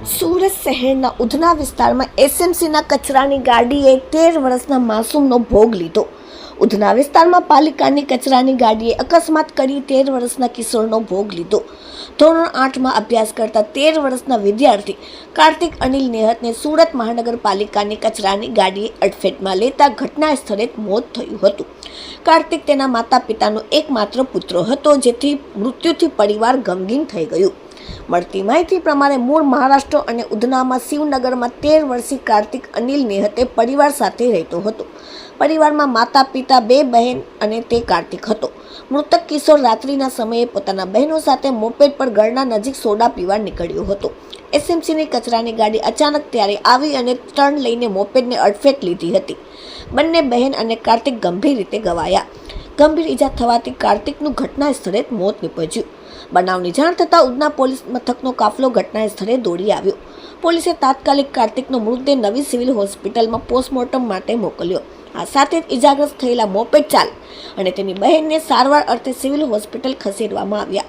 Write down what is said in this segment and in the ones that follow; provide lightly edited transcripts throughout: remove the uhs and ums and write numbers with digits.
સુરત શહેરના ઉધના વિસ્તારમાં એસએમસીના કચરાની ગાડીએ 13 વર્ષના માસૂમનો ભોગ લીધો। ઉધના વિસ્તારમાં પાલિકાની કચરાની ગાડીએ અકસ્માત કરી 13 વર્ષના કિશોરનો ભોગ લીધો। ધોરણ 8માં અભ્યાસ કરતા 13 વર્ષના વિદ્યાર્થી કાર્તિક અનિલ નેહતને સુરત મહાનગરપાલિકાની કચરાની ગાડીએ અડફેટમાં લેતા ઘટના સ્થળે મોત થયું હતું। કાર્તિક તેના માતા પિતાનો એકમાત્ર પુત્ર હતો, જેથી મૃત્યુથી પરિવાર ગમગીન થઈ ગયું। મળતી માહિતી પ્રમાણે મૂળ મહારાષ્ટ્ર અને ઉધનામાં શિવનગરમાં 13 વર્ષીય કાર્તિક અનિલ નેહતે પરિવાર સાથે રહેતો હતો। પરિવારમાં માતા પિતા, 2 બહેન અને તે કાર્તિક હતો। મૃતક કિશોર રાત્રિના સમયે પોતાના બહેનો સાથે મોપેડ પર ગળના નજીક સોડા પીવા નીકળ્યો હતો। એસએમસીની કચરાની ગાડી અચાનક ત્યારે આવી અને ટર્ન લઈને મોપેડને અડફેટ લીધી હતી। બંને બહેન અને કાર્તિક ગંભીર રીતે ઘવાયા। ગંભીર ઈજા થવાથી કાર્તિકનું ઘટના સ્થળે મોત નીપજ્યું। બનાવની જાણ થતાં ઉધના પોલીસ મથકનો કાફલો ઘટના સ્થળે દોડી આવ્યો। પોલીસે તાત્કાલિક કાર્તિકનો મૃતદેહ નવી સિવિલ હોસ્પિટલમાં પોસ્ટમોર્ટમ માટે મોકલ્યો। આ સાથે જ ઈજાગ્રસ્ત થયેલા મોપેડ ચાલક અને તેની બહેનને સારવાર અર્થે સિવિલ હોસ્પિટલ ખસેડવામાં આવ્યા।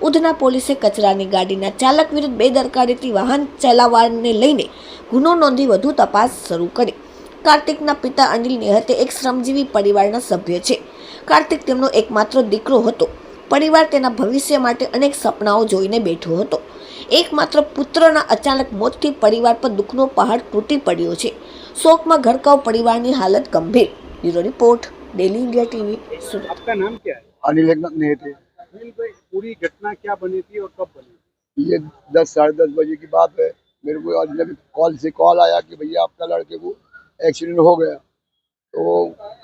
ઉધના પોલીસે કચરાની ગાડીના ચાલક વિરુદ્ધ બેદરકારીથી વાહન ચલાવવાને લઈને ગુનો નોંધી વધુ તપાસ શરૂ કરી। કાર્તિકના પિતા અનિલ નેહતે એક શ્રમજીવી પરિવારના સભ્ય છે। કાર્તિક તેમનો એકમાત્ર દીકરો હતો। પરિવાર તેના ભવિષ્ય માટે અનેક સપનાઓ જોઈને બેઠો હતો। એકમાત્ર પુત્રના અચાનક મોતથી પરિવાર પર દુઃખનો પહાડ તૂટી પડ્યો છે। शोकમાં ગરકાવ પરિવારની हालत गंभीर। Bureau report, daily India TV, Surat. आपका नाम क्या है? अनिल एकनाथ नेहते। अनिल भाई, पूरी घटना क्या बनी थी और कब बनी? ये 10 साढ़े 10 बजे की बात है। मेरे को अजनबी कॉल आया कि भैया आपका लड़के को एक्सीडेंट हो गया। तो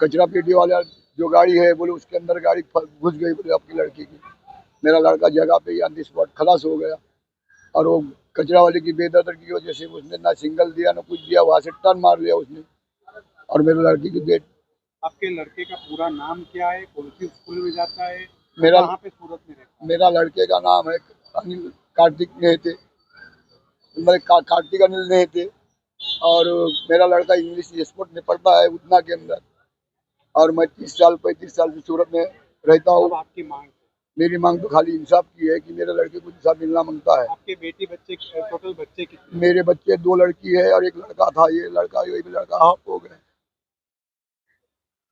कचरा पेटी वाला जो गाड़ी है बोले उसके अंदर गाड़ी घुस गई, बोले आपकी लड़की की। मेरा लड़का जगह पे ही ऑन द स्पॉट खलास हो गया। और वो कचरा वाले की बेदर्दी की वजह से उसने ना सिग्नल दिया ना कुछ दिया, वहाँ से टर्न मार लिया उसने और मेरे लड़की की डेथ। आपके लड़के का पूरा नाम क्या है? कौन सी स्कूल में जाता है? मेरा कहाँ पे सूरत में रहता मेरा लड़के का नाम है अनिल कार्तिक नेहते, मतलब कार्तिक अनिल नेहते। और मेरा लड़का इंग्लिश स्पोर्ट में पढ़ता है उधना के अंदर। और मैं 35 साल से सूरत में रहता है? हूँ। अब आपकी मांग है? मेरी मांग तो खाली इंसाफ की है कि मेरे लड़के को इंसाफ मिलना मांगता है। आपके बेटी बच्चे टोटल बच्चे कितने? मेरे बच्चे 2 लड़की है और 1 लड़का था। ये लड़का हाफ हो गए।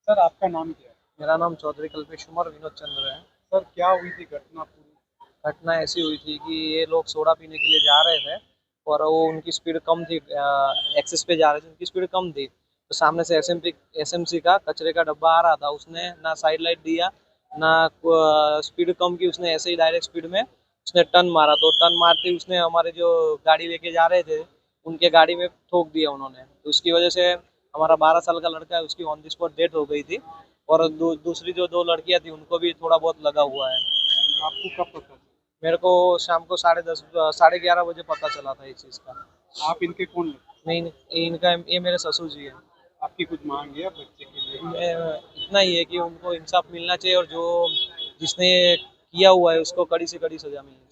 सर, आपका नाम क्या है? मेरा नाम चौधरी कल्पेश कुमार विनोद चंद्र है। सर, क्या हुई थी घटना पूरी? घटना ऐसी हुई थी कि ये लोग सोडा पीने के लिए जा रहे थे और वो उनकी स्पीड कम थी, एक्सेस पे जा रहे थे, उनकी स्पीड कम थी। तो सामने से एसएमसी का कचरे का डब्बा आ रहा था। उसने ना साइड लाइट दिया ना स्पीड कम की, उसने ऐसे ही डायरेक्ट स्पीड में उसने टर्न मारा। तो टर्न मारते ही उसने हमारे जो गाड़ी लेके जा रहे थे उनके गाड़ी में ठोक दिया उन्होंने। तो उसकी वजह से हमारा 12 साल का लड़का है, उसकी ऑन द स्पॉट डेथ हो गई थी। और दूसरी जो 2 लड़कियां थी उनको भी थोड़ा बहुत लगा हुआ है। आपको कब पता चला? मेरे को शाम को 10:30 11:30 बजे पता चला था इस चीज़ का। आप इनके कौन लगते? नहीं, इनका ये मेरे ससुर जी है। आपकी कुछ मांग है बच्चे के लिए? इतना ही है कि उनको इंसाफ मिलना चाहिए और जो जिसने किया हुआ है उसको कड़ी से कड़ी सजा मिलनी चाहिए।